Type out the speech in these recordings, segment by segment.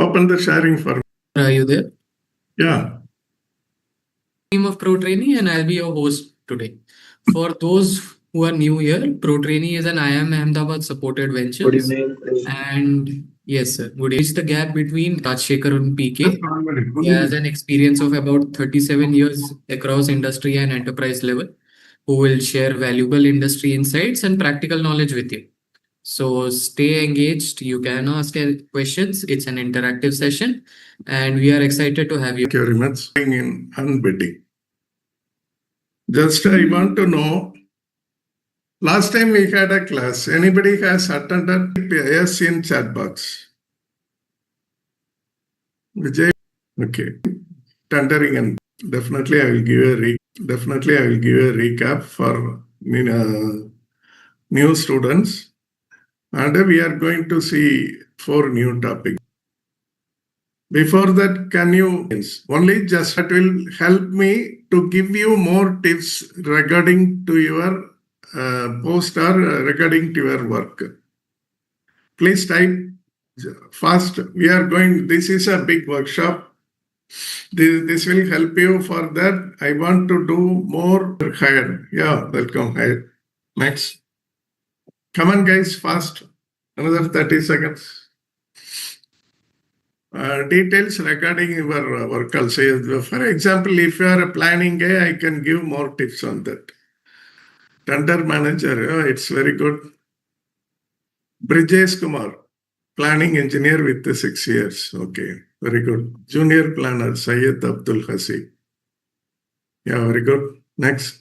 Open the sharing for me. Are you there? Yeah. Team of Protrainy, and I'll be your host today. For those who are new here, Protrainy is an IIM Ahmedabad supported venture. Good evening. And yes, sir. Would bridge the gap between Rajshekhar and PK. He has an experience of about 37 years across industry and enterprise level, who will share valuable industry insights and practical knowledge with you. So stay engaged. You can ask questions. It's an interactive session, and we are excited to have you. Thank you very much. In unbidding. Just I want to know, last time we had a class, anybody has attended? Yes, in chat box. Vijay, okay. Tendering, and definitely I will give a recap for new students, and we are going to see 4 new topics. Before that, can you only just that will help me to give you more tips regarding to your post or regarding to your work. Please type fast. We are going. This is a big workshop. This will help you for that. I want to do more higher. Yeah, welcome higher. Next. Come on, guys, fast. Another 30 seconds. Details regarding your work also. For example, if you are a planning guy, I can give more tips on that. Tender manager, it's very good. Brijesh Kumar, planning engineer with 6 years. Okay, very good. Junior planner, Syed Abdul Hasi. Yeah, very good. Next.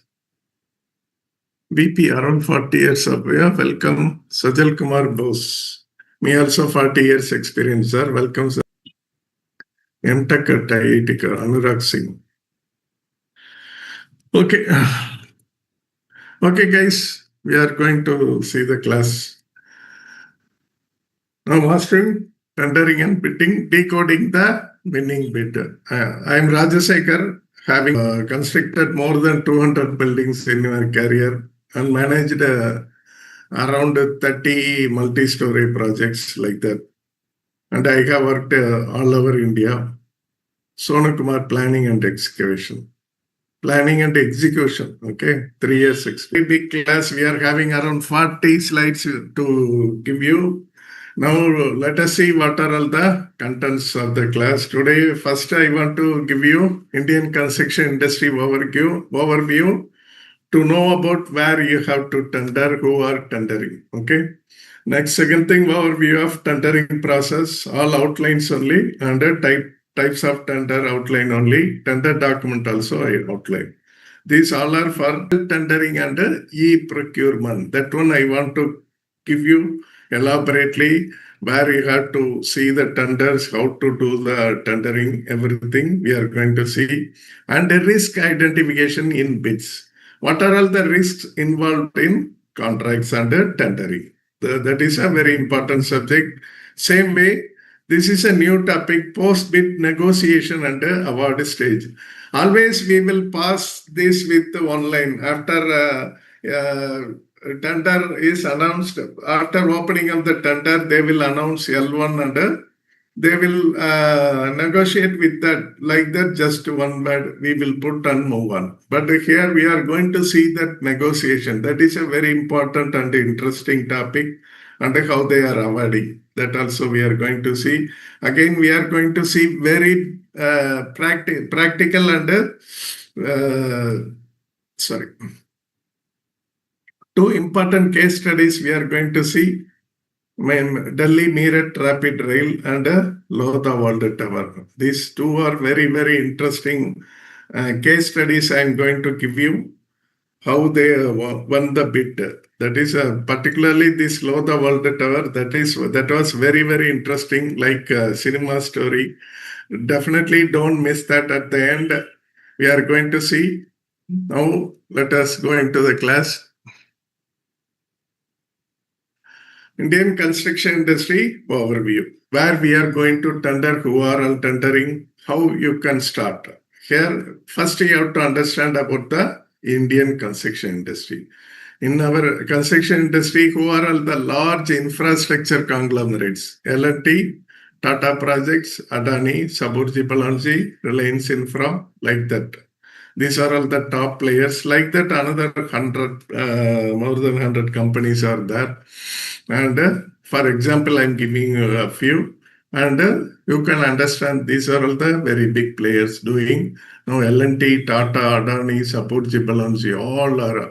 VP, around 40 years of, yeah, welcome. Sajal Kumar Bose. Me also 40 years experience, sir. Welcome, sir. MTech at IIT, Anurag Singh. Okay. Okay, guys, we are going to see the class. Now, mastering, tendering and bidding, decoding the winning bid. I am Rajasekhar, having constructed more than 200 buildings in my career and managed around 30 multi-story projects like that. And I have worked all over India. Sonu Kumar, planning and excavation. Planning and execution, okay, 3 years. Big class, we are having around 40 slides to give you. Now, let us see what are all the contents of the class. Today, first I want to give you Indian construction industry overview to know about where you have to tender, who are tendering, okay. Next, second thing, overview of tendering process, all outlines only, and types of tender outline only, tender document also I outline. These all are for tendering and e-procurement. That one I want to give you elaborately, where you have to see the tenders, how to do the tendering, everything we are going to see. And the risk identification in bids. What are all the risks involved in contracts and tendering? That is a very important subject. Same way, this is a new topic, post-bid negotiation and award stage. Always we will pass this with one line. After tender is announced, after opening of the tender, they will announce L1 and they will negotiate with that. Like that, just one word we will put and move on. But here we are going to see that negotiation. That is a very important and interesting topic, and how they are awarding. That also we are going to see. Again, we are going to see very practical and two important case studies we are going to see. Delhi Meerut Rapid Rail and Lodha World Tower. These two are very, very interesting case studies I am going to give you. How they won the bid. That is particularly this Lodha World Tower. That was very, very interesting, like a cinema story. Definitely don't miss that at the end. We are going to see. Now let us go into the class. Indian construction industry overview. Where we are going to tender, who are all tendering, how you can start. Here, first you have to understand about the Indian construction industry. In our construction industry, who are all the large infrastructure conglomerates? L&T, Tata Projects, Adani, Saburji Balanji, Reliance Infra, like that. These are all the top players. Like that, another 100, more than 100 companies are there. And for example, I'm giving you a few. And you can understand these are all the very big players doing. Now L&T, Tata, Adani, Saburji Balanji,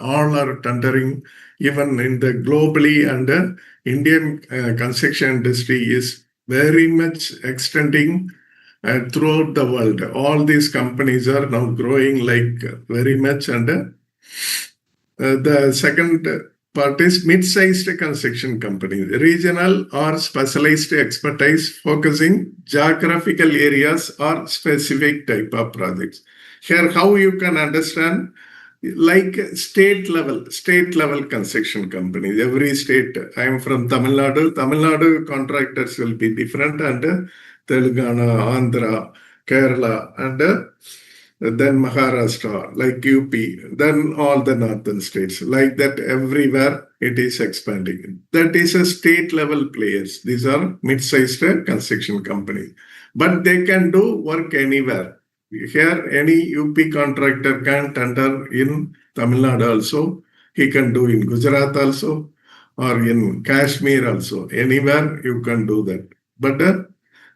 all are tendering. Even in the globally, and Indian construction industry is very much extending throughout the world. All these companies are now growing like very much. And the second part is mid-sized construction companies, regional or specialized expertise focusing geographical areas or specific type of projects. Here, how you can understand, like state level construction companies. Every state, I am from Tamil Nadu. Tamil Nadu contractors will be different, and Telangana, Andhra, Kerala, and then Maharashtra, like UP, then all the northern states. Like that, everywhere it is expanding. That is a state level players. These are mid-sized construction companies. But they can do work anywhere. Here, any UP contractor can tender in Tamil Nadu also. He can do in Gujarat also, or in Kashmir also. Anywhere you can do that. But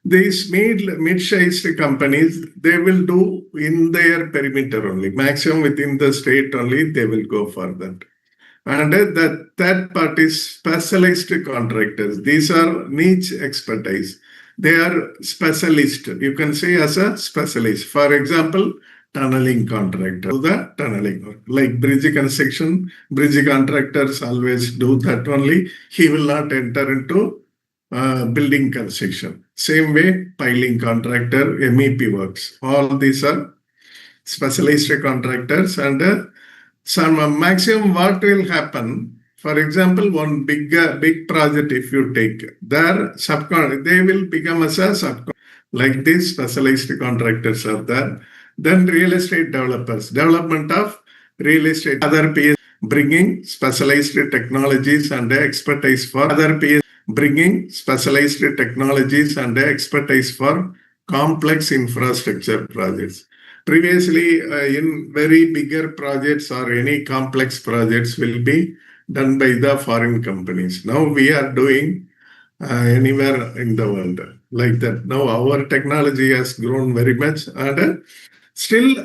these mid-sized companies, they will do in their perimeter only. Maximum within the state only, they will go for that. And the third part is specialized contractors. These are niche expertise. They are specialist. You can say as a specialist. For example, tunneling contractor. Do the tunneling. Like bridge construction, bridge contractors always do that only. He will not enter into building construction. Same way, piling contractor, MEP works. All these are specialized contractors. And some maximum what will happen, for example, one big project if you take, their they will become as a subcon. Like these specialized contractors are there. Then real estate developers, development of real estate, other PS bringing specialized technologies and expertise for other PS, bringing specialized technologies and expertise for complex infrastructure projects. Previously, in very bigger projects or any complex projects will be done by the foreign companies. Now we are doing anywhere in the world like that. Now our technology has grown very much, and still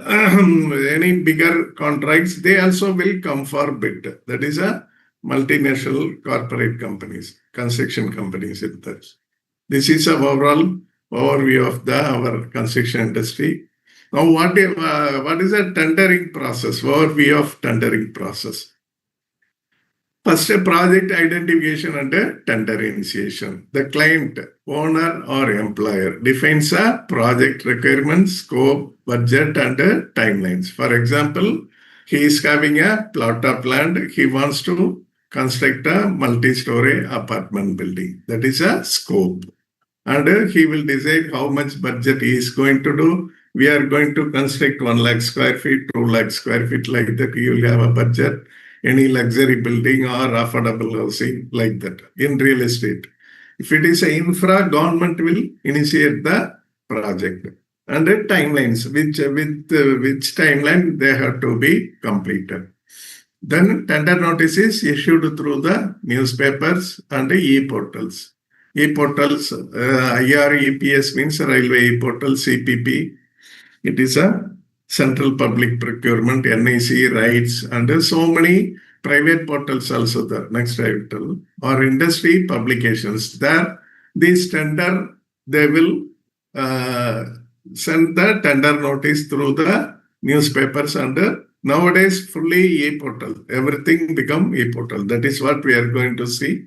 any bigger contracts, they also will come for bid. That is a multinational corporate companies, construction companies. This is a overall overview of our construction industry. Now, what is a tendering process? Overview of tendering process. First, a project identification and a tender initiation. The client, owner or employer defines a project requirement, scope, budget, and timelines. For example, he is having a plot of land. He wants to construct a multi-story apartment building. That is a scope. And he will decide how much budget he is going to do. We are going to construct 1 lakh square feet, 2 lakh square feet, like that. You will have a budget. Any luxury building or affordable housing, like that. In real estate, if it is an infra, government will initiate the project. And the timelines, which timeline they have to be completed. Then tender notice is issued through the newspapers and the e-portals. E-portals, IR, EPS means Railway e-portal, CPP. It is a Central Public Procurement, NIC, rights, and so many private portals also there. Next I will tell. Or industry publications. There, this tender, they will send the tender notice through the newspapers, and nowadays fully e-portal. Everything become e-portal. That is what we are going to see.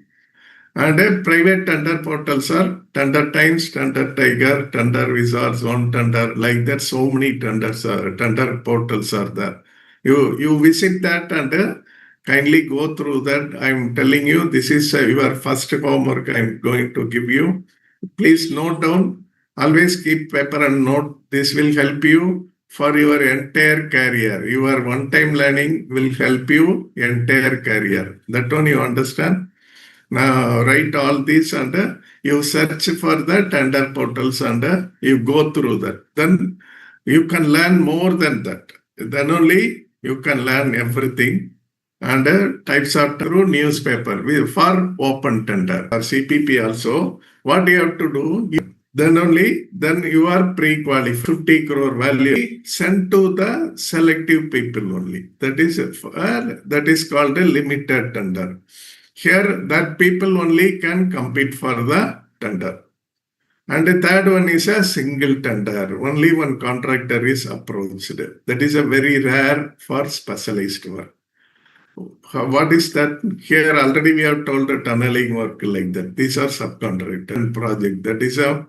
And private tender portals are Tender Times, Tender Tiger, Tender Wizards, One Tender, like that. So many tender portals are there. You visit that and kindly go through that. I'm telling you, this is your first homework I'm going to give you. Please note down. Always keep paper and note. This will help you for your entire career. Your one-time learning will help you entire career. That one you understand. Now write all this, and you search for the tender portals and you go through that. Then you can learn more than that. Then only you can learn everything. And types are through newspaper for open tender or CPP also. What you have to do, then you are pre-qualified. 50 crore value sent to the selective people only. That is called a limited tender. Here, that people only can compete for the tender. And the third one is a single tender. Only one contractor is approached. That is a very rare for specialized work. What is that? Here already we have told the tunneling work like that. These are subcontractor project. That is a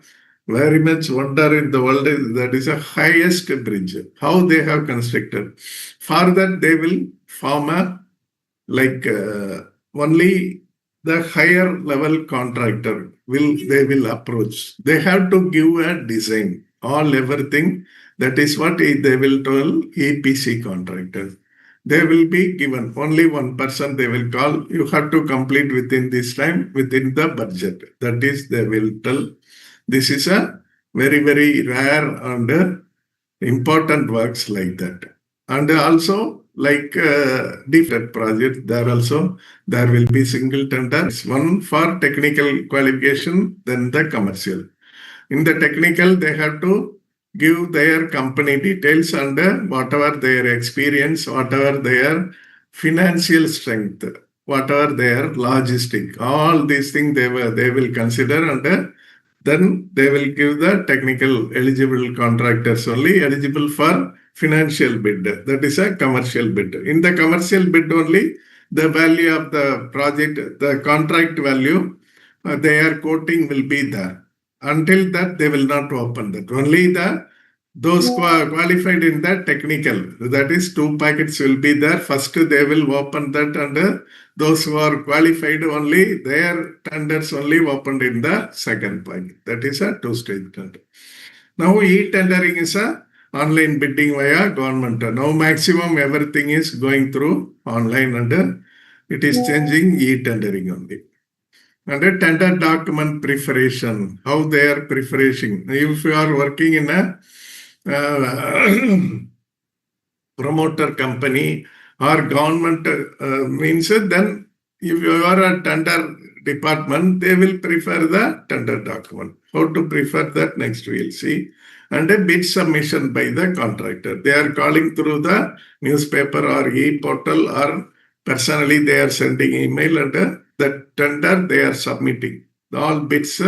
very much wonder in the world. That is a highest bridge. How they have constructed. For that they will form a only the higher level contractor they will approach. They have to give a design, everything. That is what they will tell EPC contractor. They will be given only one person. They will call. You have to complete within this time, within the budget. That is, they will tell. This is a very, very rare and important works like that. And also, different projects, there will be single tenders. One for technical qualification, then the commercial. In the technical, they have to give their company details and whatever their experience, whatever their financial strength, whatever their logistic, all these things they will consider, and then they will give the technical eligible contractors only eligible for financial bid. That is a commercial bid. In the commercial bid only, the value of the project, the contract value, their quoting will be there. Until that, they will not open that. Only those qualified in the technical, that is 2 packets will be there. First, they will open that, and those who are qualified only, their tenders only opened in the second packet. That is a 2-stage tender. Now, e-tendering is a online bidding via government. Now, maximum everything is going through online, and it is changing e-tendering only. And a tender document preparation, how they are preparing. If you are working in a promoter company or government means, then if you are a tender department, they will prepare the tender document. How to prepare that next we'll see. And a bid submission by the contractor. They are calling through the newspaper or e-portal, or personally they are sending email, and the tender they are submitting. All bids,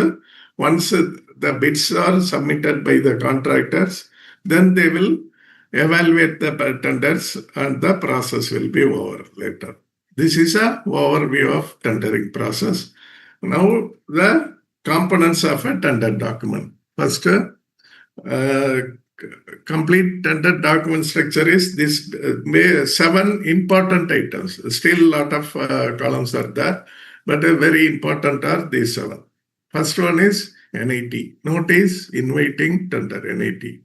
once the bids are submitted by the contractors, then they will evaluate the tenders and the process will be over later. This is an overview of tendering process. Now, the components of a tender document. First, complete tender document structure is this 7 important items. Still a lot of columns are there, but very important are these 7. First one is NIT, Notice Inviting Tender, NIT.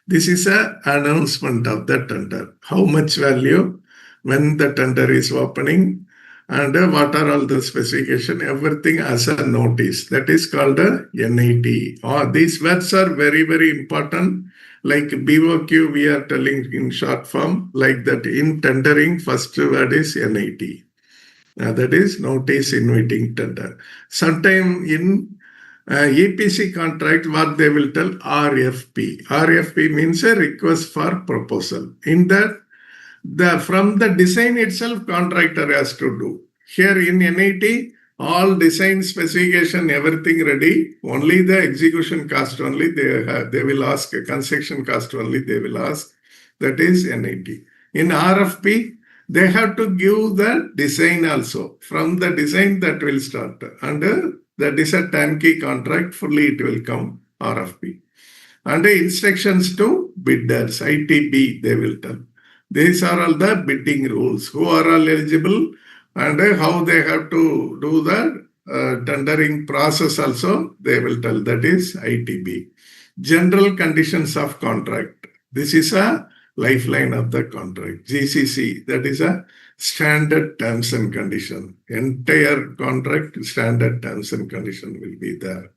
This is an announcement of the tender. How much value, when the tender is opening, and what are all the specification, everything as a notice. That is called a NIT. These words are very, very important. Like BOQ, we are telling in short form, like that in tendering, first word is NIT. That is Notice Inviting Tender. Sometime in EPC contract, what they will tell RFP. RFP means a request for proposal. In that, from the design itself, contractor has to do. Here in NIT, all design specification, everything ready. Only the execution cost only they will ask. Construction cost only they will ask. That is NIT. In RFP, they have to give the design also. From the design that will start. And that is a turnkey contract. Fully it will come RFP. And instructions to bidders, ITB, they will tell. These are all the bidding rules. Who are all eligible and how they have to do the tendering process also, they will tell. That is ITB. General conditions of contract. This is a lifeline of the contract. GCC, that is a standard terms and condition. Entire contract standard terms and condition will be there.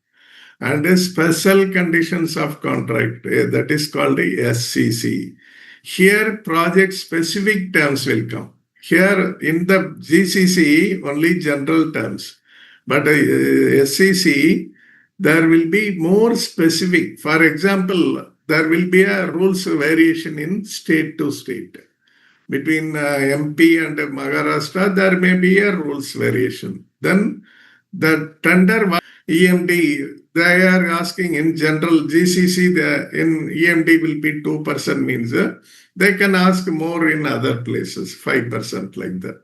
And the special conditions of contract, that is called the SCC. Here, project specific terms will come. Here in the GCC, only general terms. But SCC, there will be more specific. For example, there will be a rules variation in state to state. Between MP and Maharashtra, there may be a rules variation. Then the tender EMD, they are asking in general GCC, in EMD will be 2% means they can ask more in other places, 5% like that.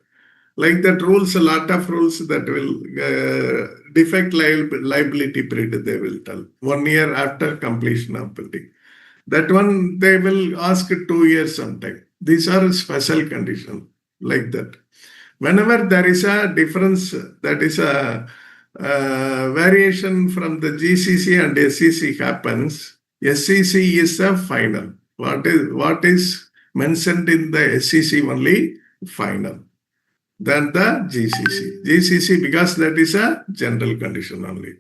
Like that rules, a lot of rules that will defect liability period, they will tell 1 year after completion of building. That one, they will ask 2 years sometime. These are special conditions like that. Whenever there is a difference, that is a variation from the GCC and SCC happens, SCC is a final. What is mentioned in the SCC only final. Then the GCC. GCC, because that is a general condition only.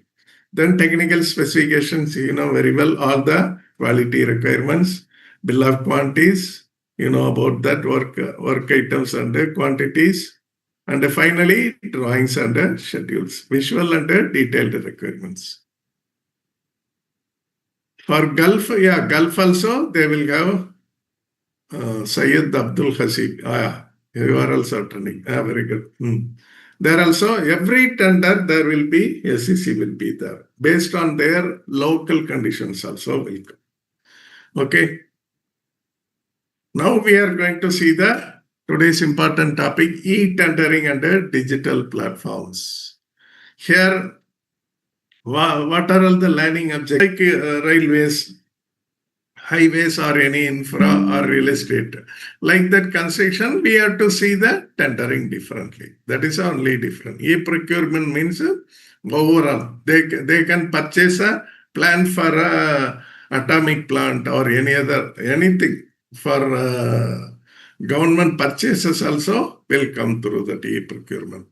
Then technical specifications, you know very well, all the quality requirements, bill of quantities, you know about that, work items and quantities. And finally, drawings and schedules, visual and detailed requirements. For Gulf, Gulf also, they will have Syed Abdul Hasib. You are also attending. Very good. There also, every tender, there will be, SEC will be there. Based on their local conditions also will come. Okay. Now we are going to see today's important topic, e-tendering and digital platforms. Here, what are all the learning objectives? Like railways, highways, or any infra or real estate. Like that construction, we have to see the tendering differently. That is only different. E-procurement means overall, they can purchase a plan for a atomic plant or anything for government purchases also will come through that e-procurement.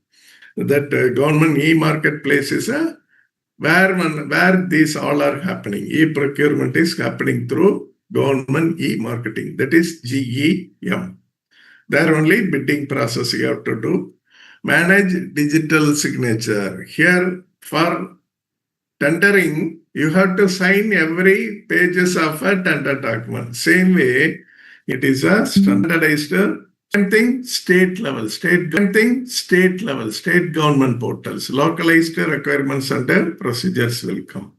That government e-marketplace is where these all are happening. E-procurement is happening through government e-marketing. That is GEM. There only bidding process you have to do. Manage digital signature. Here for tendering, you have to sign every pages of a tender document. Same way, it is a standardized thing, state government portals, localized requirements and procedures will come.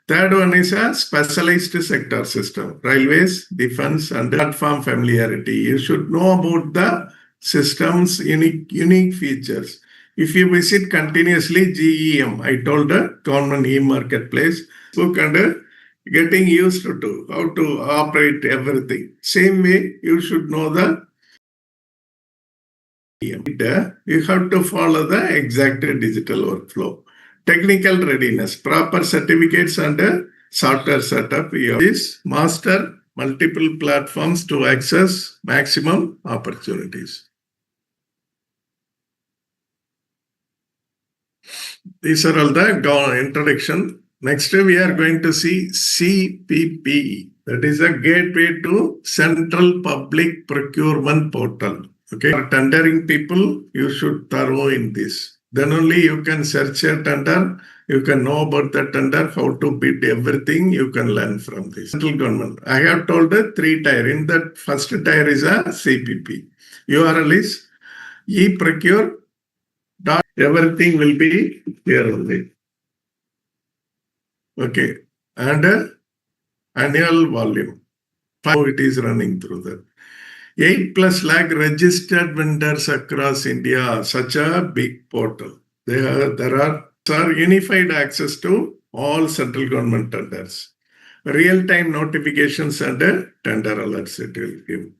Third one is a specialized sector system, railways, defense, and platform familiarity. You should know about the system's unique features. If you visit continuously GEM, I told the government e-marketplace, book and getting used to how to operate everything. Same way, you should know the you have to follow the exact digital workflow. Technical readiness, proper certificates and software setup. This master multiple platforms to access maximum opportunities. These are all the introduction. Next, we are going to see CPP. That is a gateway to Central Public Procurement Portal. Okay, for tendering people, you should thorough in this. Then only you can search a tender, you can know about the tender, how to bid everything, you can learn from this. Central government. I have told the 3 tier. In that first tier is a CPP. URL is e-procure. Everything will be here only. Okay, and annual volume. How it is running through that. 8+ lakh registered vendors across India, such a big portal. There are unified access to all central government tenders. Real-time notifications and tender alerts it will give.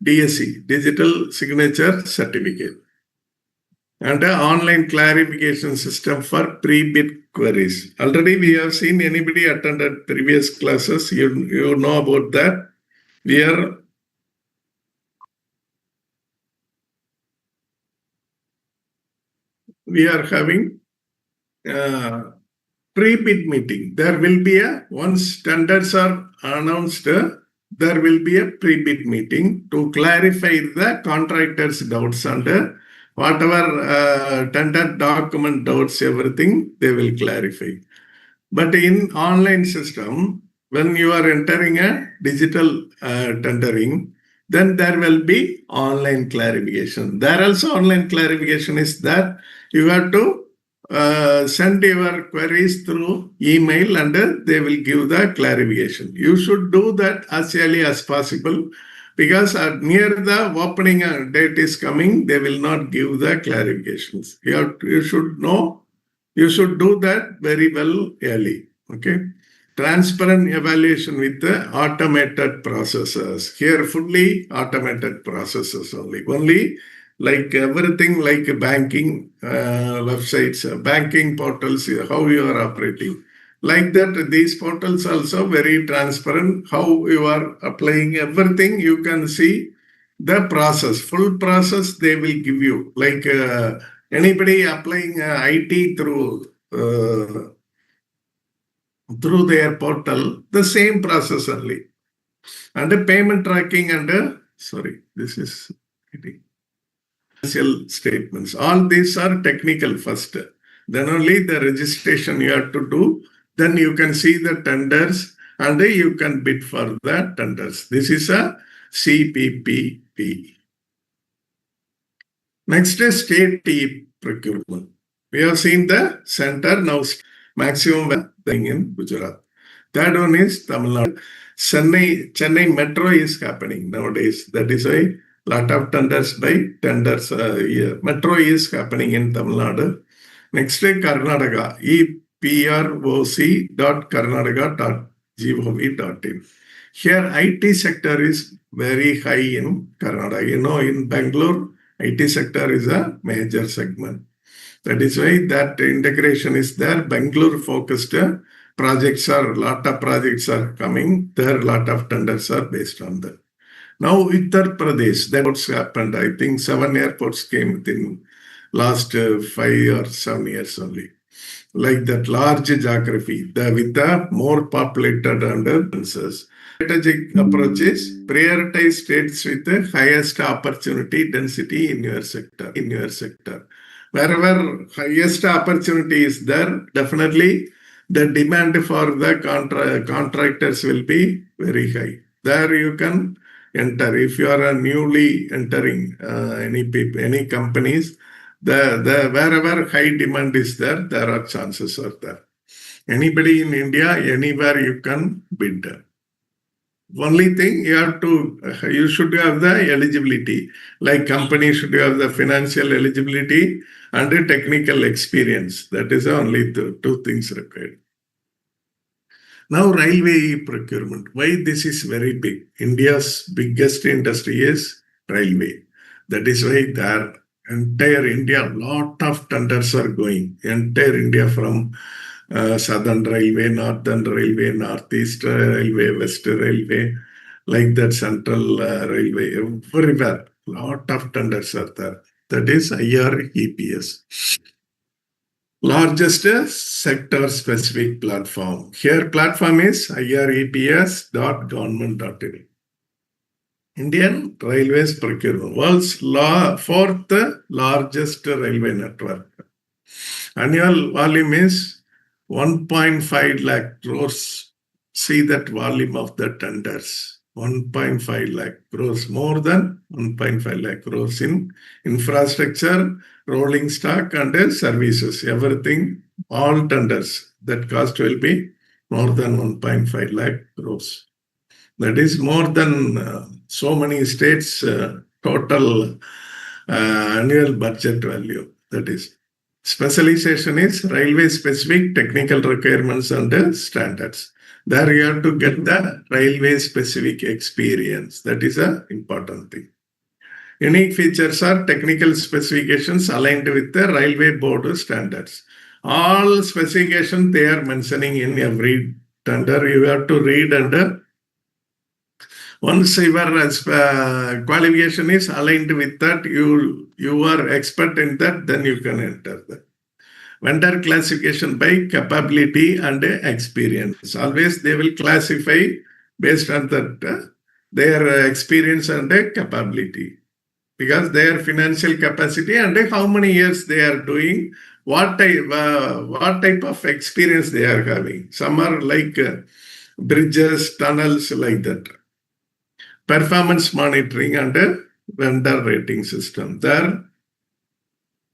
DSC, Digital Signature Certificate. And an online clarification system for pre-bid queries. Already we have seen, anybody attended previous classes, you know about that. We are we are having pre-bid meeting. There will be once tenders are announced, there will be a pre-bid meeting to clarify the contractors' doubts and whatever tender document doubts, everything they will clarify. But in online system, when you are entering a digital tendering, then there will be online clarification. There also online clarification is that you have to send your queries through email and they will give the clarification. You should do that as early as possible because near the opening date is coming, they will not give the clarifications. You should know, you should do that very well early. Okay. Transparent evaluation with the automated processes. Here, fully automated processes only. Only like everything like banking websites, banking portals, how you are operating. Like that, these portals also very transparent, how you are applying everything. You can see the process, full process they will give you. Like anybody applying IT through their portal, the same process only. And the payment tracking and this is financial statements. All these are technical first. Then only the registration you have to do. Then you can see the tenders and you can bid for the tenders. This is a CPPP. Next is state e-procurement. We have seen the center, now maximum thing in Gujarat. Third one is Tamil Nadu. Chennai Metro is happening nowadays. That is why lot of tenders by tenders. Metro is happening in Tamil Nadu. Next is Karnataka. eproc.karnataka.gov.in. Here IT sector is very high in Karnataka. You know, in Bangalore, IT sector is a major segment. That is why that integration is there. Bangalore focused projects are, lot of projects are coming. There a lot of tenders are based on that. Now Uttar Pradesh, that's happened. I think 7 airports came within last 5 or 7 years only. Like that large geography, with the more populated and denses. Strategic approach is prioritize states with the highest opportunity density in your sector. Wherever highest opportunity is there, definitely the demand for the contractors will be very high. There you can enter. If you are newly entering any companies, wherever high demand is there, there are chances are there. Anybody in India, anywhere you can bid. Only thing you should have the eligibility. Like company should have the financial eligibility and the technical experience. That is only two things required. Now railway procurement. Why this is very big? India's biggest industry is railway. That is why there entire India, lot of tenders are going. Entire India from Southern Railway, Northern Railway, Northeast Railway, West Railway, like that Central Railway, everywhere. Lot of tenders are there. That is IREPS. Largest sector-specific platform. Here platform is ireps.government.in. Indian Railways Procurement, world's fourth largest railway network. Annual volume is 1.5 lakh crores. See that volume of the tenders. 1.5 lakh crores, more than 1.5 lakh crores in infrastructure, rolling stock and services. Everything, all tenders. That cost will be more than 1.5 lakh crores. That is more than so many states' total annual budget value. That is. Specialization is railway specific technical requirements and standards. There you have to get the railway specific experience. That is an important thing. Unique features are technical specifications aligned with the railway board standards. All specifications they are mentioning in every tender. You have to read and Once your qualification is aligned with that, you are expert in that, then you can enter that. Vendor classification by capability and experience. Always they will classify based on that their experience and capability, because their financial capacity and how many years they are doing, what type of experience they are having. Some are like bridges, tunnels, like that. Performance monitoring and vendor rating system. Their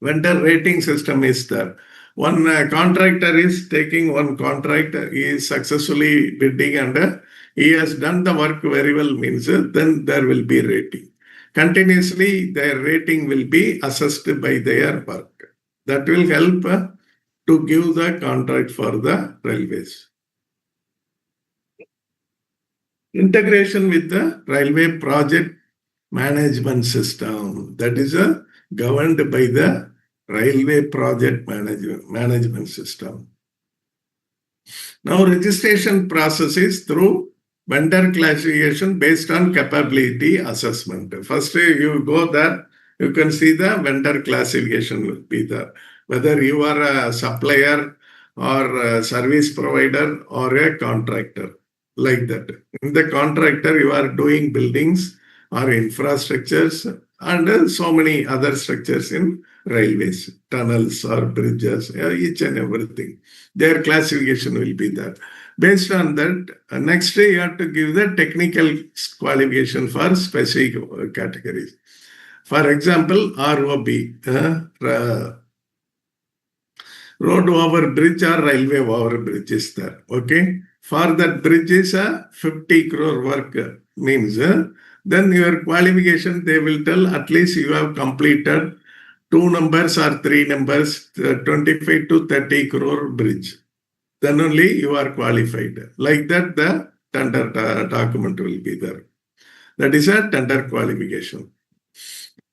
vendor rating system is there. One contractor is taking one contract, he is successfully bidding and he has done the work very well, means then there will be rating. Continuously, their rating will be assessed by their work. That will help to give the contract for the railways. Integration with the railway project management system, that is governed by the railway project management system. Now, registration process is through vendor classification based on capability assessment. First, you go there, you can see the vendor classification will be there. Whether you are a supplier or a service provider or a contractor, like that. In the contractor, you are doing buildings or infrastructures and so many other structures in railways, tunnels or bridges, each and everything. Their classification will be there. Based on that, next day you have to give the technical qualification for specific categories. For example, ROB, road over bridge or railway over bridge is there. Okay. For that bridge is a 50 crore work, means then your qualification, they will tell at least you have completed 2 numbers or 3 numbers, 25 to 30 crore bridge. Then only you are qualified. Like that, the tender document will be there. That is a tender qualification.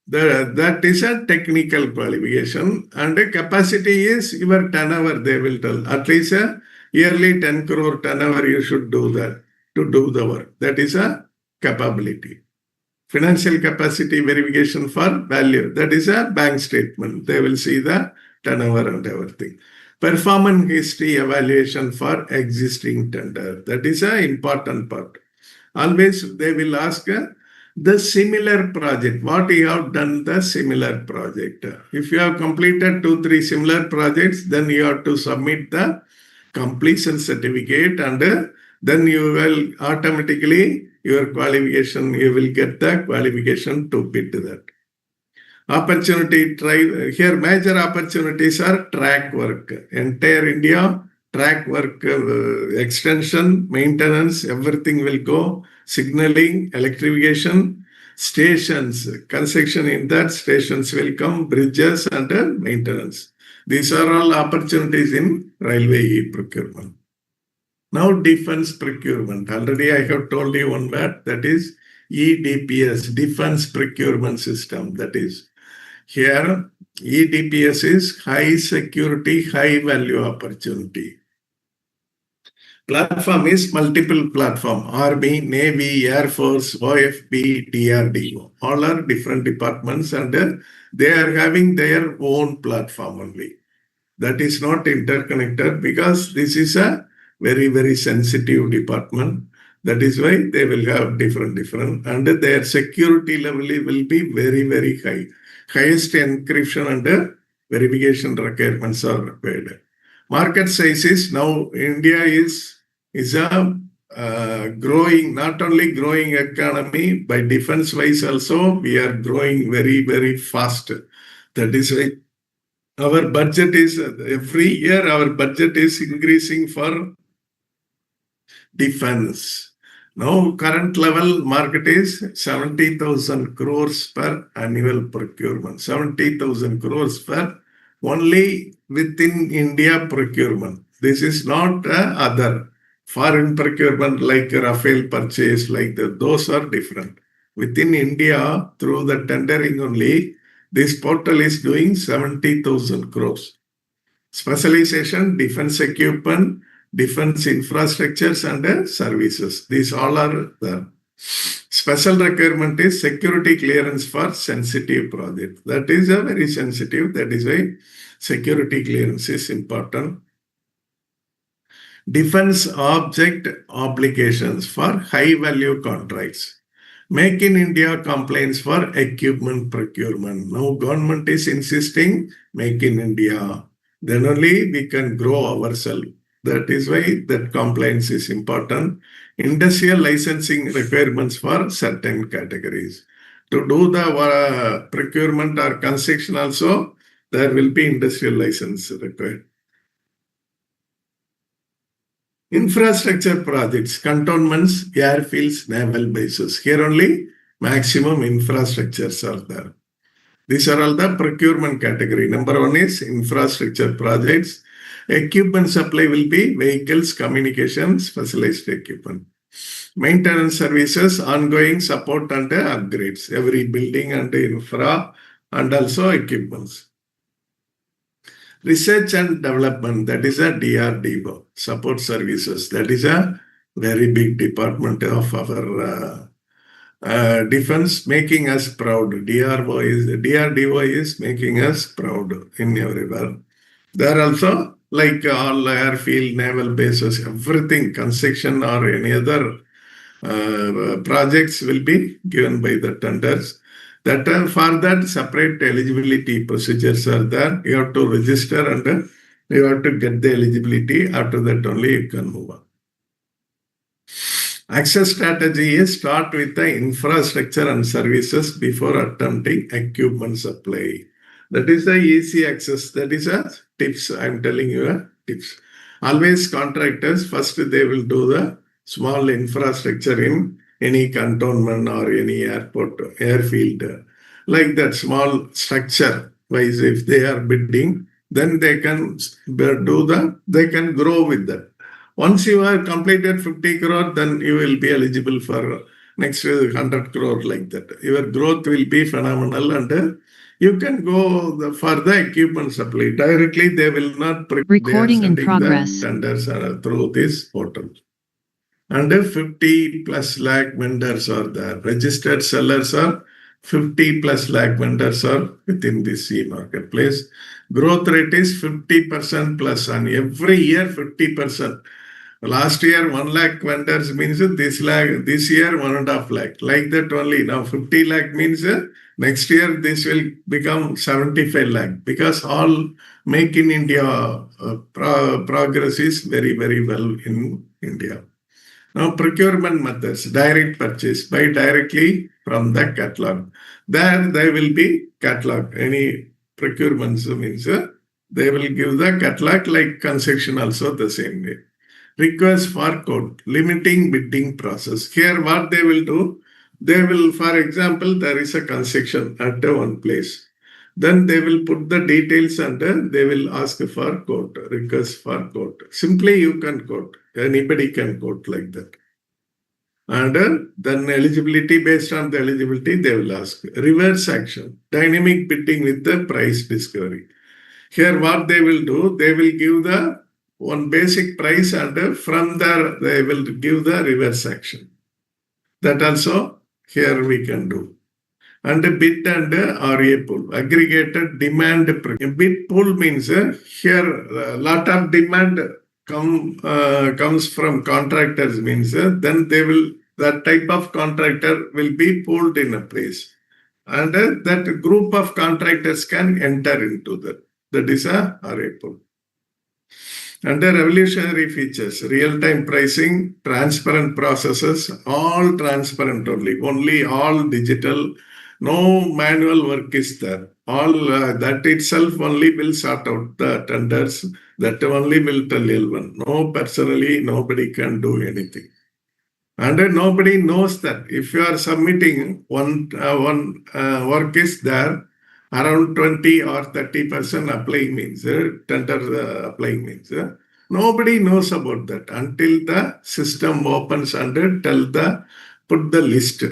That is a technical qualification, and the capacity is your turnover, they will tell. At least a yearly 10 crore turnover you should do that to do the work. That is a capability. Financial capacity verification for value. That is a bank statement. They will see the turnover and everything. Performance history evaluation for existing tender. That is an important part. Always they will ask the similar project. What you have done the similar project. If you have completed 2-3 similar projects, then you have to submit the completion certificate, and then you will automatically your qualification, you will get the qualification to bid that. Opportunity drive, here major opportunities are track work. Entire India, track work, extension, maintenance, everything will go. Signaling, electrification, stations, construction in that, stations will come, bridges and maintenance. These are all opportunities in railway e-procurement. Now, defense procurement. Already I have told you one word, that is EDPS, Defense Procurement System. That is, here EDPS is high security, high value opportunity. Platform is multiple platform, Army, Navy, Air Force, OFB, DRDO. All are different departments and they are having their own platform only. That is not interconnected because this is a very, very sensitive department. That is why they will have different and their security level will be very, very high. Highest encryption and verification requirements are required. Market size is now India is a growing, not only growing economy, by defense wise also we are growing very, very fast. That is why our budget is, every year our budget is increasing for defense. Now current level market is 70,000 crores per annual procurement. 70,000 crores per only within India procurement. This is not other foreign procurement like Rafale purchase, like that. Those are different. Within India, through the tendering only, this portal is doing 70,000 crores. Specialization, defense equipment, defense infrastructures and services. These all are there. special requirement is security clearance for sensitive project. That is a very sensitive. That is why security clearance is important. Defense object obligations for high value contracts. Make in India compliance for equipment procurement. Now government is insisting make in India. Then only we can grow ourselves. That is why that compliance is important. Industrial licensing requirements for certain categories. To do the procurement or construction also, there will be industrial license required. Infrastructure projects, cantonments, airfields, naval bases. Here only maximum infrastructures are there. These are all the procurement category. Number one is infrastructure projects. Equipment supply will be vehicles, communications, specialized equipment. Maintenance services, ongoing support and upgrades. Every building and infra and also equipments. Research and development, that is a DRDO, support services. That is a very big department of our defense, making us proud. DRDO is making us proud in everywhere. There also, like all airfield, naval bases, everything, construction or any other projects will be given by the tenders. That for that separate eligibility procedures are there. You have to register and you have to get the eligibility. After that only you can move on. Access strategy is start with the infrastructure and services before attempting equipment supply. That is the easy access. That is a tips. I'm telling you a tips. Always contractors, first they will do the small infrastructure in any cantonment or any airport, airfield, like that small structure wise, if they are bidding, then they can they can grow with that. Once you have completed 50 crore, then you will be eligible for next 100 crore like that. Your growth will be phenomenal and you can go for the equipment supply. Directly, they will not Recording in progress. the tenders through this portal. And 50 plus lakh vendors are there. Registered sellers are 50 plus lakh vendors are within this e-marketplace. Growth rate is 50% plus and every year 50%. Last year 1 lakh vendors means this year 1.5 lakh. Like that only. Now 50 lakh means next year this will become 75 lakh because all make in India progress is very, very well in India. Now, procurement methods, direct purchase, buy directly from the catalog. There will be catalog. Any procurement means they will give the catalog like construction also the same way. Request for quote, limiting bidding process. Here what they will do, they will, for example, there is a construction at one place. Then they will put the details and they will ask for quote, request for quote. Simply you can quote. Anybody can quote like that. And then eligibility, based on the eligibility, they will ask. Reverse action, dynamic bidding with the price discovery. Here what they will do, they will give the one basic price and from there they will give the reverse action. That also here we can do. And bid and RA pool, aggregated demand. Bid pool means here a lot of demand comes from contractors means then they will, that type of contractor will be pooled in a place. And that group of contractors can enter into that. That is a RA pool. And the revolutionary features, real-time pricing, transparent processes, all transparent only all digital. No manual work is there. All that itself only will sort out the tenders. That only will tell L1. No, personally, nobody can do anything. And nobody knows that if you are submitting one work is there, around 20 or 30% applying means, tender applying means, nobody knows about that until the system opens and put the list.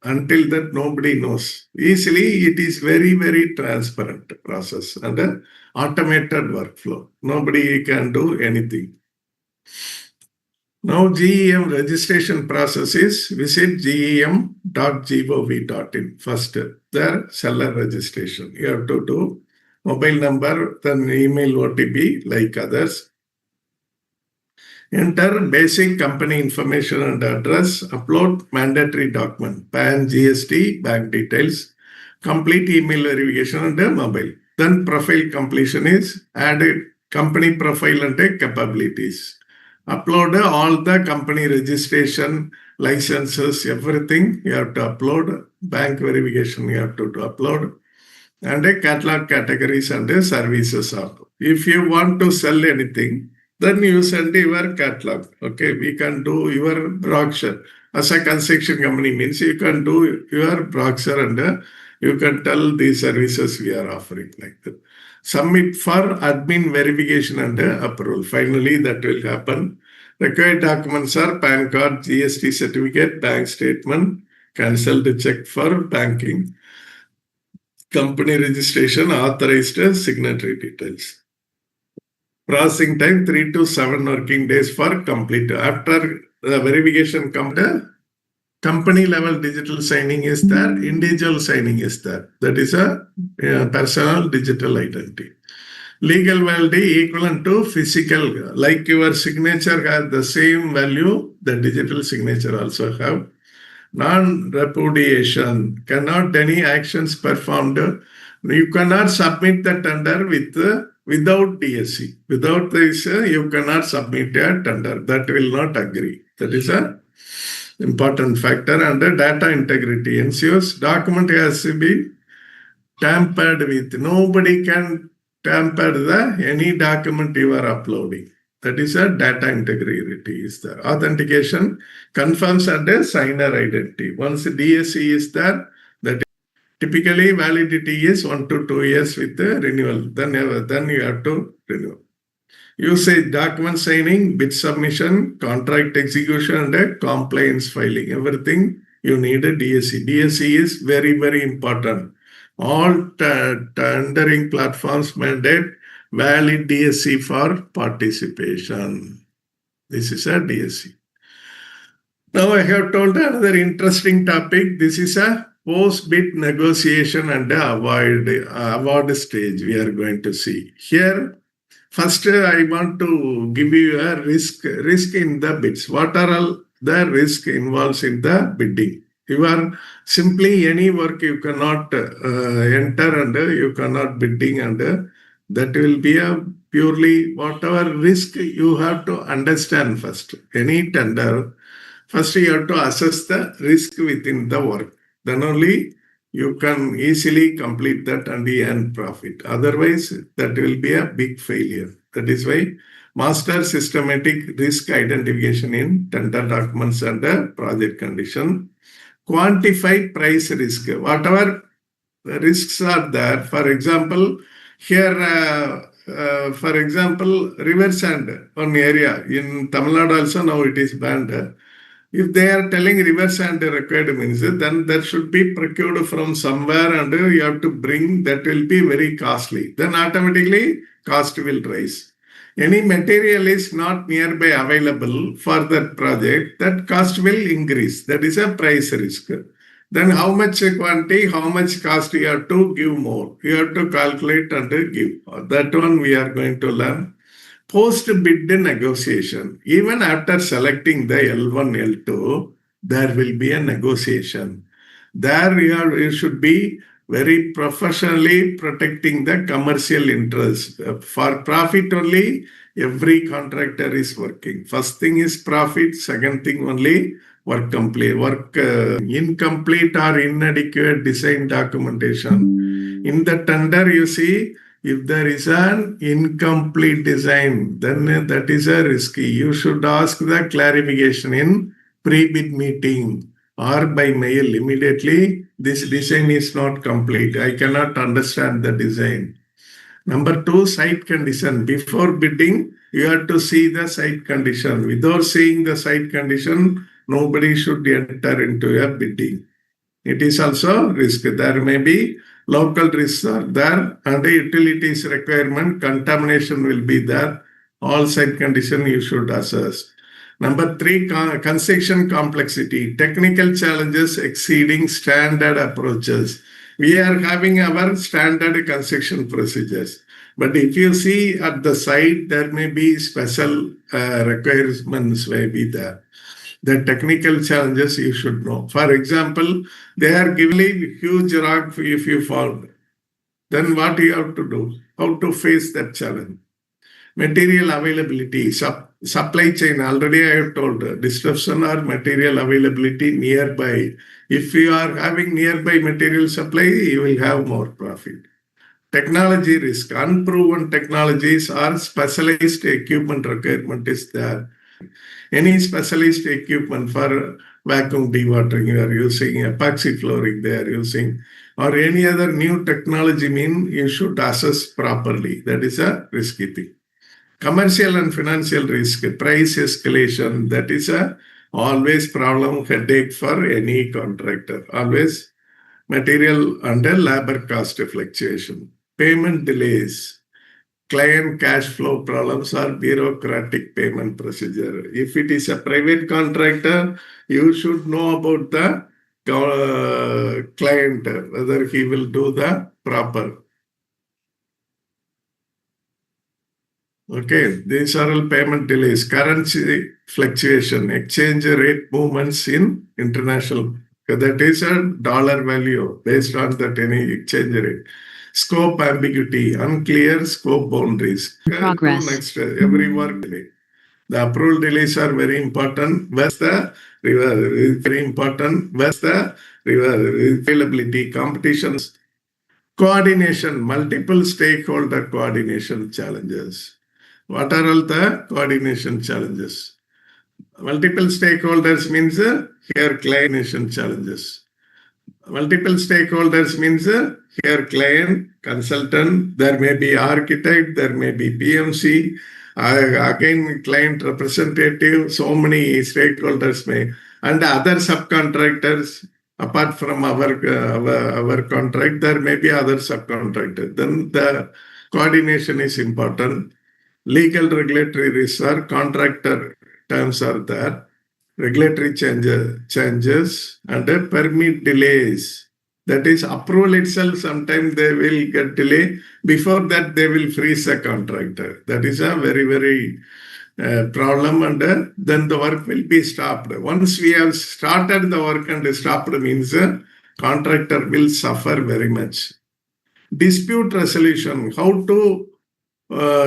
Until that, nobody knows. Easily, it is very, very transparent process and automated workflow. Nobody can do anything. Now GEM registration process is visit gem.gov.in first. There seller registration. You have to do mobile number, then email OTP like others. Enter basic company information and address. Upload mandatory document, PAN, GST, bank details. Complete email verification and mobile. Then profile completion is add company profile and capabilities. Upload all the company registration, licenses, everything you have to upload. Bank verification you have to upload. And a catalog categories and services also. If you want to sell anything, then you send your catalog. Okay, we can do your brochure. As a construction company means you can do your brochure and you can tell the services we are offering like that. Submit for admin verification and approval. Finally, that will happen. Required documents are PAN card, GST certificate, bank statement, cancelled check for banking, company registration, authorized signatory details. Processing time 3 to 7 working days for complete. After the verification company level digital signing is there, individual signing is there. That is a personal digital identity. Legal validity equivalent to physical, like your signature has the same value, the digital signature also have. Non-repudiation, cannot any actions performed. You cannot submit the tender without DSC. Without this, you cannot submit a tender. That will not agree. That is a important factor. And the data integrity ensures document has to be tampered with. Nobody can tamper any document you are uploading. That is a data integrity is there. Authentication confirms and a signer identity. Once DSC is there, that typically validity is 1 to 2 years with the renewal. Then you have to renew. Usage document signing, bid submission, contract execution, and a compliance filing. Everything you need a DSC. DSC is very, very important. All tendering platforms mandate valid DSC for participation. This is a DSC. Now I have told another interesting topic. This is a post-bid negotiation and award stage we are going to see. Here, first I want to give you a risk in the bids. What are all the risk involves in the bidding? You are simply any work you cannot enter and you cannot bidding and that will be a purely whatever risk you have to understand first. Any tender, first you have to assess the risk within the work. Then only you can easily complete that and earn profit. Otherwise, that will be a big failure. That is why master systematic risk identification in tender documents and project condition. Quantify price risk. Whatever risks are there, for example, here, for example, river sand, one area in Tamil Nadu also now it is banned. If they are telling river sand required means, then that should be procured from somewhere and you have to bring, that will be very costly. Then automatically cost will rise. Any material is not nearby available for that project, that cost will increase. That is a price risk. Then how much quantity, how much cost you have to give more. You have to calculate and give. That one we are going to learn. Post-bid negotiation. Even after selecting the L1, L2, there will be a negotiation. There you should be very professionally protecting the commercial interest. For profit only, every contractor is working. First thing is profit. Second thing only work incomplete or inadequate design documentation. In the tender, you see, if there is an incomplete design, then that is a risky. You should ask the clarification in pre-bid meeting or by mail immediately. This design is not complete. I cannot understand the design. Number 2, site condition. Before bidding, you have to see the site condition. Without seeing the site condition, nobody should enter into a bidding. It is also risk. There may be local risks are there and the utilities requirement, contamination will be there. All site condition you should assess. Number three, construction complexity, technical challenges exceeding standard approaches. We are having our standard construction procedures. But if you see at the site, there may be special requirements may be there. The technical challenges you should know. For example, they are giving huge rock if you fall. Then what you have to do? How to face that challenge? Material availability, supply chain, already I have told, disruption or material availability nearby. If you are having nearby material supply, you will have more profit. Technology risk, unproven technologies or specialized equipment requirement is there. Any specialized equipment for vacuum dewatering, you are using epoxy flooring, they are using, or any other new technology you should assess properly. That is a risky thing. Commercial and financial risk, price escalation, that is a always problem, headache for any contractor. Always material and labor cost fluctuation, payment delays, client cash flow problems or bureaucratic payment procedure. If it is a private contractor, you should know about the client, whether he will do the proper. Okay, these are all payment delays, currency fluctuation, exchange rate movements in international. That is a dollar value based on that any exchange rate. Scope ambiguity, unclear scope boundaries. Progress. Next, every work delay. The approval delays are very important. Where's the very important? Where's the availability, competitions, coordination, multiple stakeholder coordination challenges. What are all the coordination challenges? Multiple stakeholders means here coordination challenges. Multiple stakeholders means here client, consultant, there may be architect, there may be PMC, again client representative, so many stakeholders may, and other subcontractors. Apart from our contract, there may be other subcontractors. Then the coordination is important. Legal regulatory risks are contractor terms are there. Regulatory changes and permit delays. That is approval itself, sometimes they will get delay. Before that, they will freeze the contractor. That is a very, very problem, and then the work will be stopped. Once we have started the work and stopped means contractor will suffer very much. Dispute resolution, how to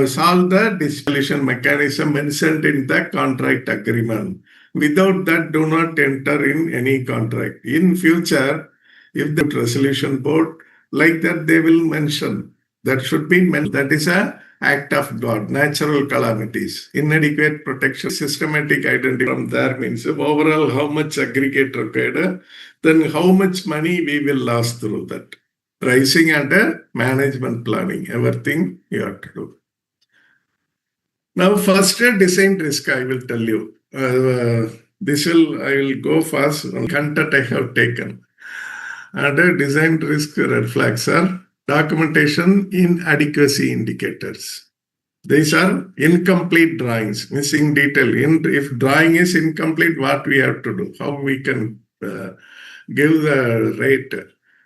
solve the resolution mechanism mentioned in the contract agreement. Without that, do not enter in any contract. In future, if the resolution board like that, they will mention that should be mentioned. That is a act of God. Natural calamities, inadequate protection, systematic identity from there means overall how much aggregate required, then how much money we will lose through that. Pricing and management planning, everything you have to do. Now, first design risk, I will tell you. I will go fast on content I have taken. And design risk red flags are documentation inadequacy indicators. These are incomplete drawings, missing detail. If drawing is incomplete, what we have to do? How we can give the rate?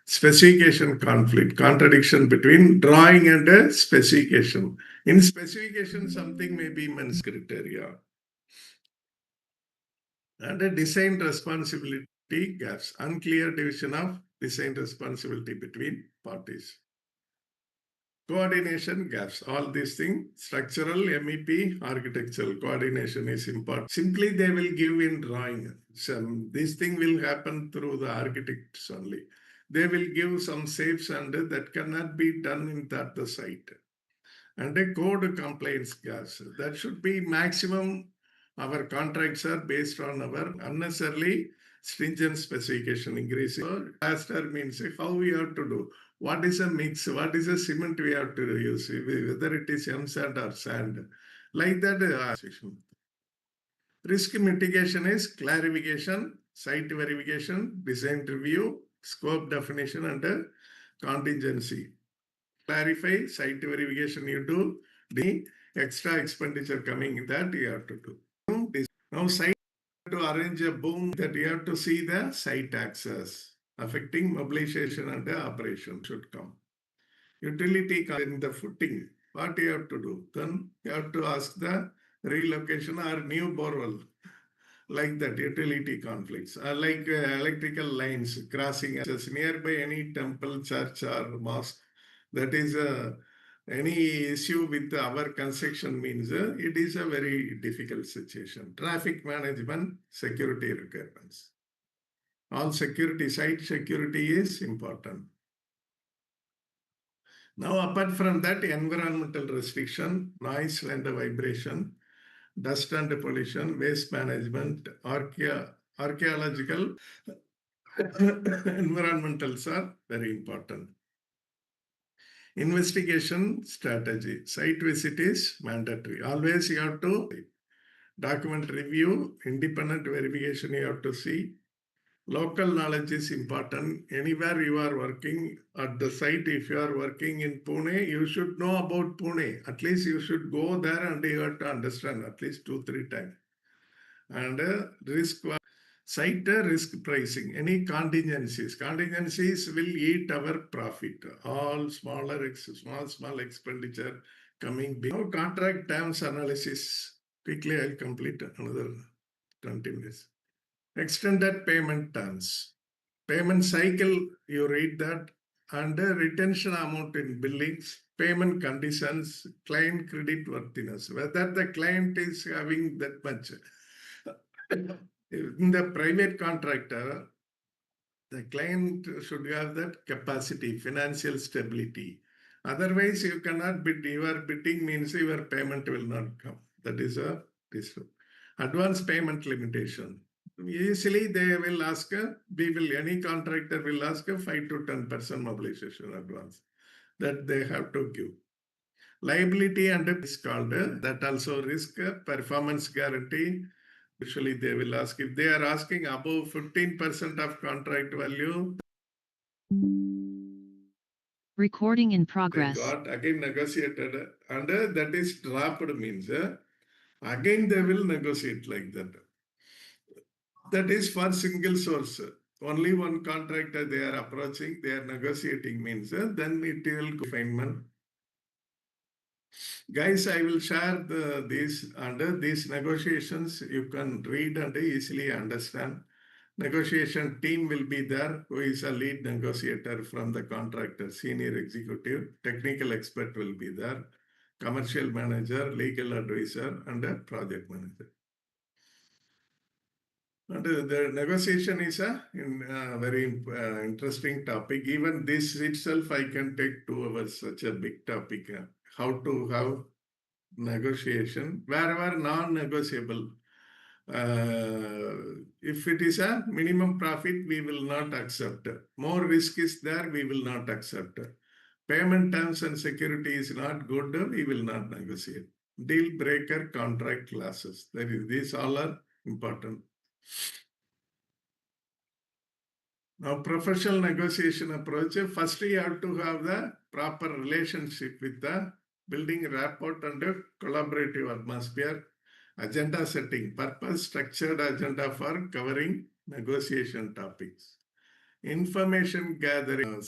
Specification conflict, contradiction between drawing and specification. In specification, something may be men's criteria. And a design responsibility gaps, unclear division of design responsibility between parties. Coordination gaps, all these things, structural, MEP, architectural coordination is important. Simply they will give in drawing. This thing will happen through the architects only. They will give some safes and that cannot be done in the site. And a code compliance gaps. That should be maximum. Our contracts are based on our unnecessarily stringent specification increasing. Faster means how we have to do. What is a mix? What is a cement we have to use? Whether it is M sand or sand. Like that. Risk mitigation is clarification, site verification, design review, scope definition, and contingency. Clarify, site verification you do, the extra expenditure coming that you have to do. Now Now, site to arrange a boom that you have to see the site access affecting mobilization and the operation should come. Utility in the footing, what you have to do? Then you have to ask the relocation or new borewell, like that, utility conflicts, like electrical lines crossing access nearby any temple, church, or mosque. That is any issue with our construction means it is a very difficult situation. Traffic management, security requirements. All security, site security is important. Now, apart from that, environmental restriction, noise and vibration, dust and pollution, waste management, archaeological environmentals are very important. Investigation strategy. Site visit is mandatory. Always you have to document review, independent verification you have to see. Local knowledge is important. Anywhere you are working at the site, if you are working in Pune, you should know about Pune. At least you should go there and you have to understand at least 2-3 times. And site risk pricing. Any contingencies. Contingencies will eat our profit. All small expenditure coming big. Now contract terms analysis. Quickly I'll complete another 20 minutes. Extended payment terms. Payment cycle, you read that. Under retention amount in billings, payment conditions, client credit worthiness. Whether the client is having that much. In the private contractor, the client should have that capacity, financial stability. Otherwise, you cannot bid. Your bidding means your payment will not come. That is a issue. Advance payment limitation. Usually they will ask, any contractor will ask 5 to 10% mobilization advance that they have to give. Liability and is called that also risk performance guarantee. Usually they will ask if they are asking above 15% of contract value. Recording in They progress. got again negotiated and that is dropped means again they will negotiate like that. That is for single source. Only one contractor they are approaching, they are negotiating means then it will go confinement. Guys, I will share these under these negotiations. You can read and easily understand. Negotiation team will be there, who is a lead negotiator from the contractor, senior executive, technical expert will be there, commercial manager, legal advisor, and a project manager. And the negotiation is a very interesting topic. Even this itself, I can take 2 hours, such a big topic. How to have negotiation, wherever non-negotiable. If it is a minimum profit, we will not accept. More risk is there, we will not accept. Payment terms and security is not good, we will not negotiate. Deal breaker contract clauses. These all are important. Now, professional negotiation approach. First, you have to have the proper relationship with the building rapport and a collaborative atmosphere. Agenda setting, purpose, structured agenda for covering negotiation topics. Information gathering,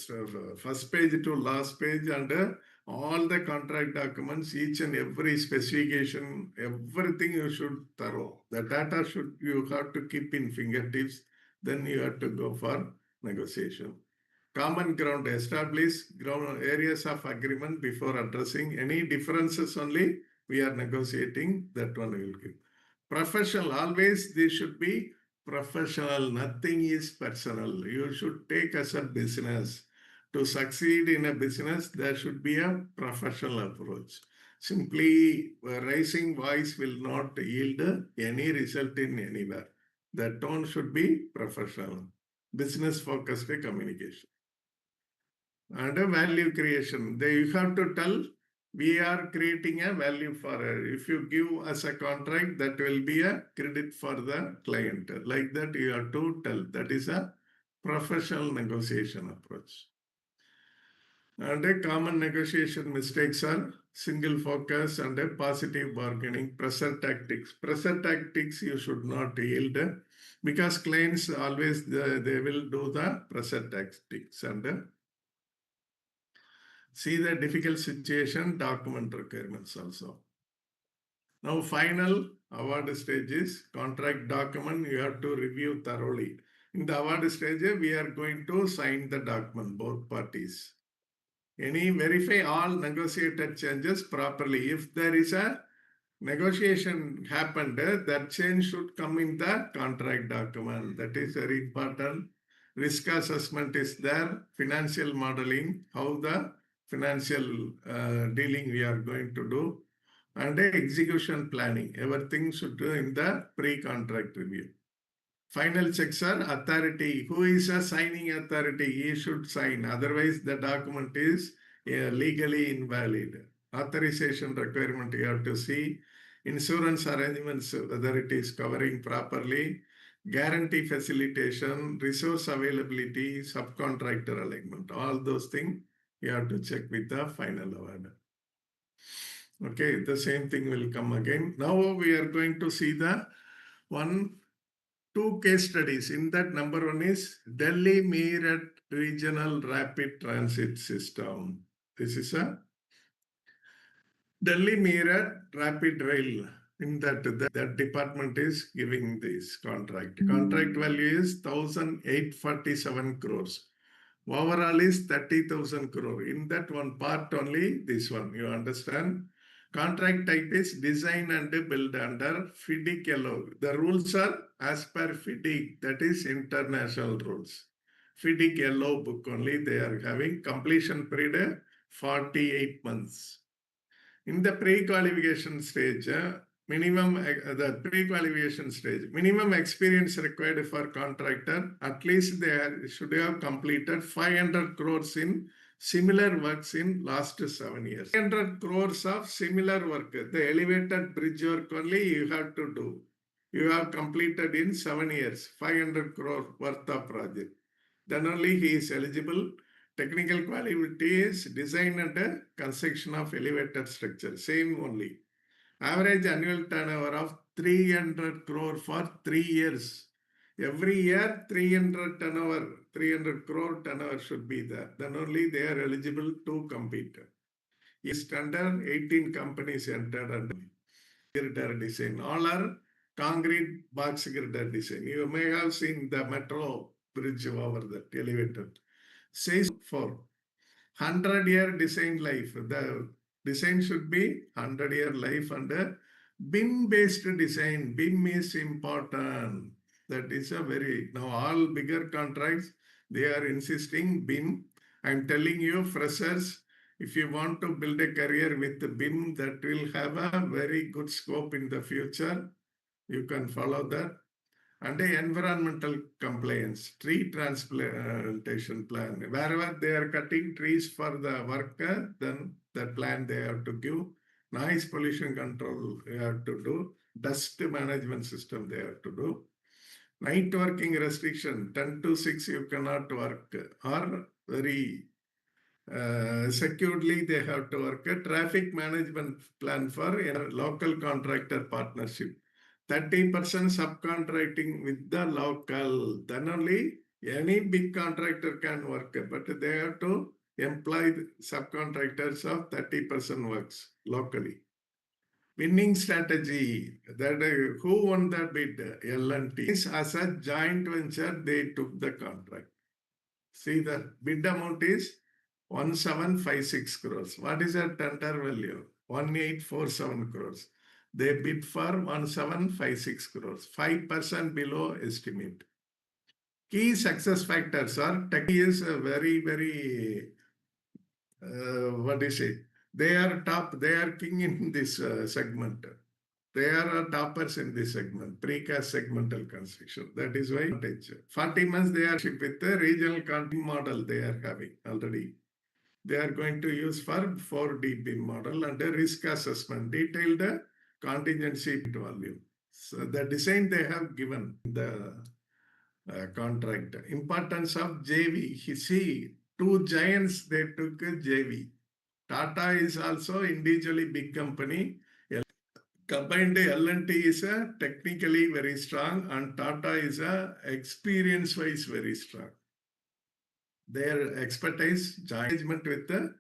first page to last page, and all the contract documents, each and every specification, everything you should thorough. The data you have to keep in fingertips. Then you have to go for negotiation. Common ground, establish ground areas of agreement before addressing any differences. Only we are negotiating, that one we will give. Professional, always they should be professional. Nothing is personal. You should take as a business. To succeed in a business, there should be a professional approach. Simply raising voice will not yield any result in anywhere. The tone should be professional. Business focused communication. And a value creation. You have to tell we are creating a value for if you give us a contract, that will be a credit for the client. Like that you have to tell. That is a professional negotiation approach. And a common negotiation mistakes are single focus and a positive bargaining, pressure tactics. Pressure tactics you should not yield because clients always they will do the pressure tactics and see the difficult situation, document requirements also. Now, final award stage is contract document. You have to review thoroughly. In the award stage, we are going to sign the document, both parties. Verify all negotiated changes properly. If there is a negotiation happened, that change should come in the contract document. That is very important. Risk assessment is there, financial modeling, how the financial dealing we are going to do, and execution planning. Everything should do in the pre-contract review. Final checks are authority. Who is a signing authority? He should sign. Otherwise, the document is legally invalid. Authorization requirement you have to see. Insurance arrangements, whether it is covering properly. Guarantee facilitation, resource availability, subcontractor alignment. All those things you have to check with the final award. Okay, the same thing will come again. Now we are going to see the two case studies. In that, number one is Delhi Meerut Regional Rapid Transit System. This is a Delhi Meerut Rapid Rail. In that department is giving this contract. Contract value is 1,847 crores. Overall is 30,000 crore. In that one part only, this one, you understand? Contract type is design and build under FIDIC yellow. The rules are as per FIDIC, that is international rules. FIDIC yellow book only, they are having completion period 48 months. In the pre-qualification stage, minimum experience required for contractor, at least they should have completed 500 crores in similar works in last 7 years. 500 crores of similar work, the elevated bridge work only you have to do. You have completed in 7 years, 500 crore worth of project. Then only he is eligible. Technical quality is design and construction of elevated structure. Same only. Average annual turnover of 300 crore for 3 years. Every year 300 crore turnover should be there. Then only they are eligible to compete. East under 18 companies entered under girder design. All are concrete box girder design. You may have seen the metro bridge over that elevated. Says for 100-year design life. The design should be 100-year life and BIM-based design. BIM is important. That is a very, now all bigger contracts, they are insisting BIM. I'm telling you, freshers, if you want to build a career with BIM, that will have a very good scope in the future. You can follow that. And the environmental compliance, tree transplantation plan. Wherever they are cutting trees for the worker, then that plan they have to give. Noise pollution control they have to do. Dust management system they have to do. Night working restriction, 10 to 6 you cannot work, or very securely they have to work. A traffic management plan for a local contractor partnership. 30% subcontracting with the local. Then only any big contractor can work, but they have to employ subcontractors of 30% works locally. Winning strategy, that who won the bid? L&T. As a joint venture, they took the contract. See, the bid amount is 1756 crores. What is the tender value? 1847 crores. They bid for 1756 crores, 5% below estimate. Key success factors are tech is a very, very, what do you say? They are top, they are king in this segment. They are toppers in this segment, precast segmental construction. That is why 40 months they are with the regional contract model they are having already. They are going to use for 4D BIM model and a risk assessment, detailed contingency volume. So the design they have given the contract. Importance of JV. See, two giants, they took a JV. Tata is also individually big company. Combined L&T is a technically very strong and Tata is a experience-wise very strong. Their expertise, engagement with the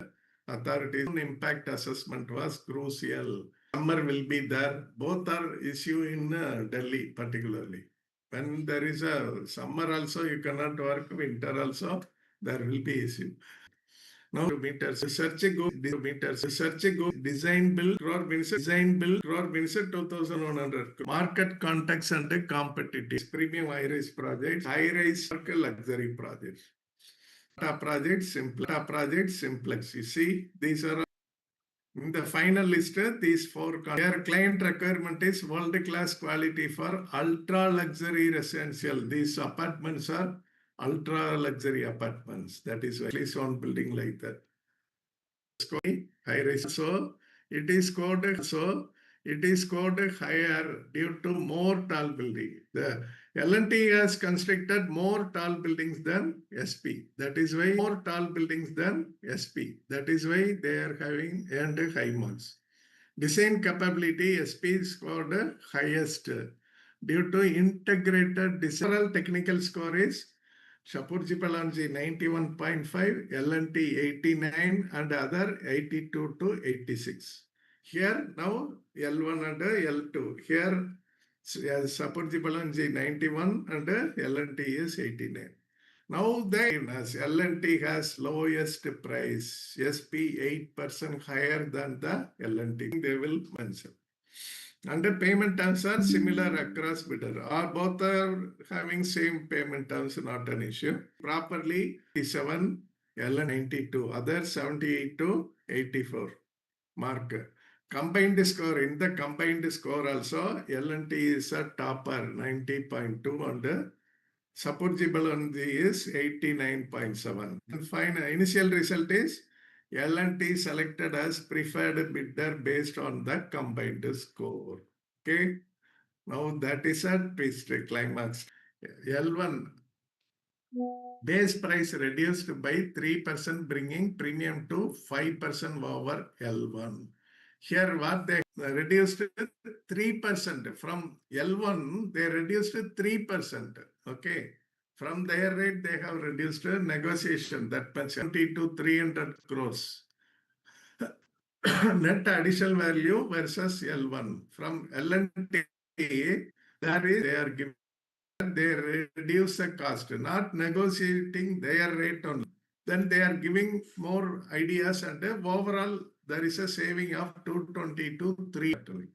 authorities, impact assessment was crucial. Summer will be there. Both are issue in Delhi particularly. When there is a summer also, you cannot work. Winter also, there will be issue. Now meters, research go, design build, crore means 2,100. Market context and competitive, premium high-rise projects, high-rise luxury projects. Project simplex. You see, these are in the final list. These four. Their client requirement is world-class quality for ultra-luxury residential. These apartments are ultra-luxury apartments. That is why at least one building like that. High-rise. So it is scored higher due to more tall building. The L&T has constructed more tall buildings than SP. That is why more tall buildings than SP. That is why they are having earned high marks. Design capability, SP scored highest due to integrated design. Technical score is Shapoorji Pallonji 91.5, L&T 89 and other 82 to 86. Here now L1 and L2. Here Shapoorji Pallonji 91 and L&T is 89. Now L&T has lowest price, SP 8% higher than the L&T. They will mention. And the payment terms are similar across bidder. Both are having same payment terms, not an issue. Properly 87, L92, other 78 to 84 mark. Combined score, in the combined score also, L&T is a topper, 90.2 and Shapoorji Pallonji is 89.7. And final initial result is L&T selected as preferred bidder based on the combined score. Okay. Now that is a twist climax. L1 base price reduced by 3%, bringing premium to 5% over L1. Here what they reduced 3% from L1, they reduced 3%. Okay. From their rate, they have reduced negotiation that 70 to 300 crores. Net additional value versus L1. From L&T, that is, they are giving, they reduce the cost, not negotiating their rate only. Then they are giving more ideas and overall there is a saving of 220 to 320.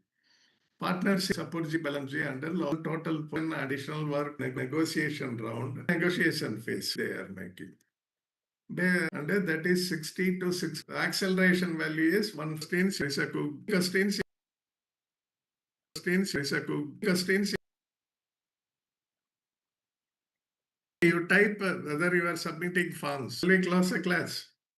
Partnership Shapoorji Pallonji under total additional work negotiation round, negotiation phase they are making. And that is 60 to 6. Acceleration value is 115. You type whether you are submitting forms. Will we close the class?